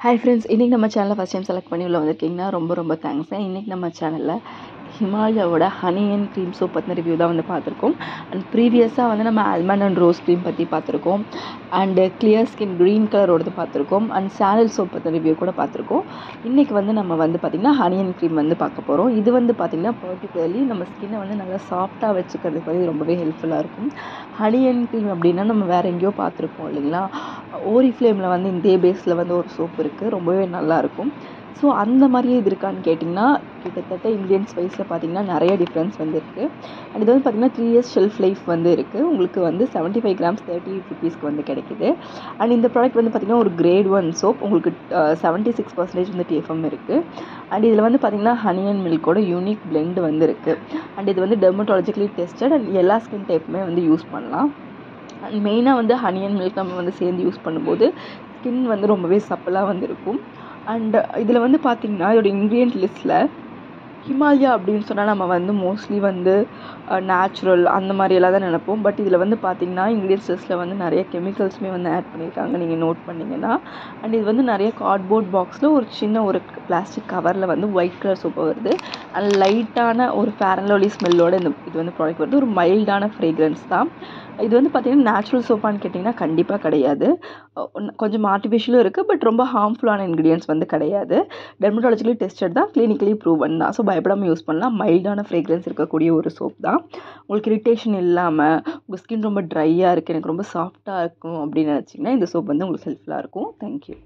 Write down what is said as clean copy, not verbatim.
Hi friends, இன்றைக்கி நம்ம சேனலில் ஃபஸ்ட் டைம் செலக்ட் பண்ணி உள்ள வந்திருக்கீங்கன்னா ரொம்ப தேங்க்ஸ். இன்றைக்கி நம்ம சேனலில் ஹிமாலயாவோட ஹனி அண்ட் க்ரீம் சோப் பற்றின ரிவ்யூ தான் வந்து பார்த்துருக்கோம். அண்ட் ப்ரீவியஸாக வந்து நம்ம ஆல்மண்ட் அண்ட் ரோஸ் க்ரீம் பற்றி பார்த்துருக்கோம். அண்டு கிளியர் ஸ்கின் க்ரீன் கலரோடது பார்த்துருக்கோம். அண்ட் சாண்டல் சோப் பற்றின ரிவ்யூ கூட பார்த்துருக்கோம். இன்றைக்கி வந்து நம்ம வந்து பார்த்திங்கன்னா ஹனி அண்ட் க்ரீம் வந்து பார்க்க போகிறோம். இது வந்து பார்த்திங்கன்னா பர்டிகுலர்லி நம்ம ஸ்கின்னை வந்து நல்லா சாஃப்டாக வச்சுக்கிறதுக்கு வந்து ரொம்பவே ஹெல்ப்ஃபுல்லாக இருக்கும். ஹனி அண்ட் க்ரீம் அப்படின்னா நம்ம வேறு எங்கேயோ பார்த்துருப்போம் இல்லைங்களா. ஓரிஃப்ளேமில் வந்து இதே பேஸில் வந்து ஒரு சோப் இருக்குது, ரொம்பவே நல்லாயிருக்கும். ஸோ அந்த மாதிரியே இது இருக்கான்னு கேட்டிங்கன்னா கிட்டத்தட்ட இந்தியன்ஸ் வைஸில் பார்த்திங்கன்னா நிறைய டிஃப்ரென்ஸ் வந்து இருக்குது. அண்ட் இது வந்து பார்த்திங்கன்னா 3 years ஷெல்ஃப் லைஃப் வந்து இருக்குது. உங்களுக்கு வந்து 75 grams 30 rupeesக்கு வந்து கிடைக்குது. அண்ட் இந்த ப்ராடக்ட் வந்து பார்த்திங்கன்னா ஒரு கிரேட் 1 சோப். உங்களுக்கு 76% வந்து TFM இருக்குது. அண்ட் இதில் வந்து பார்த்திங்கன்னா ஹனி அண்ட் மில்கோட யூனிக் பிளெண்ட் வந்து இருக்குது. அண்ட் இது வந்து டெர்மட்டாலஜிக்கலி டெஸ்டட் அண்ட் எல்லா ஸ்கின் டைப்புமே வந்து யூஸ் பண்ணலாம். அண்ட் மெயினாக வந்து ஹனி அண்ட் மில்க் நம்ம வந்து சேர்ந்து யூஸ் பண்ணும்போது ஸ்கின் வந்து ரொம்பவே சப்பலாக வந்து இருக்கும். அண்ட் இதில் வந்து பார்த்திங்கன்னா இதோட இன்க்ரீடியன்ட் லிஸ்ட்டில் ஹிமாலயா அப்படின்னு சொன்னால் நம்ம வந்து மோஸ்ட்லி வந்து நேச்சுரல் அந்த மாதிரியெல்லாம் தான் நினைப்போம். பட் இதில் வந்து பார்த்திங்கன்னா இன்க்ரீடியன்ஸ் லிஸ்ட்டில் வந்து நிறைய கெமிக்கல்ஸுமே வந்து ஆட் பண்ணியிருக்காங்க, நீங்கள் நோட் பண்ணிங்கன்னா. அண்ட் இது வந்து நிறைய கார்ட்போர்ட் பாக்ஸில் ஒரு சின்ன ஒரு பிளாஸ்டிக் கவரில் வந்து ஒயிட் கலர் சோப்பு வருது. அண்ட் லைட்டான ஒரு ஃபேர் அண்ட் லவ்லி ஸ்மெல்லோட இது வந்து ப்ராடக்ட் வருது. ஒரு மைல்டான ஃப்ரேக்ரன்ஸ் தான். இது வந்து பார்த்திங்கன்னா நேச்சுரல் சோப்பான்னு கேட்டிங்கன்னா கண்டிப்பாக கிடையாது. கொஞ்சம் ஆர்டிஃபிஷியலும் இருக்குது, பட் ரொம்ப ஹார்ம்ஃபுல்லான இன்க்ரீடியன்ஸ் வந்து கிடையாது. டெர்மட்டாலஜிக்கலி டெஸ்டட் தான், கிளினிக்கலி ப்ரூவன் தான். ஸோ பயப்படாமல் யூஸ் பண்ணலாம். மைல்டான ஃப்ரேக்ரன்ஸ் இருக்கக்கூடிய ஒரு சோப் தான். உங்களுக்கு இரிட்டேஷன் இல்லாமல் உங்கள் ஸ்கின் ரொம்ப ட்ரையாக இருக்குது, எனக்கு ரொம்ப சாஃப்டாக இருக்கும் அப்படின்னு நினச்சிங்கன்னா இந்த சோப் வந்து உங்களுக்கு ஹெல்ப்ஃபுல்லாக இருக்கும். தேங்க்யூ.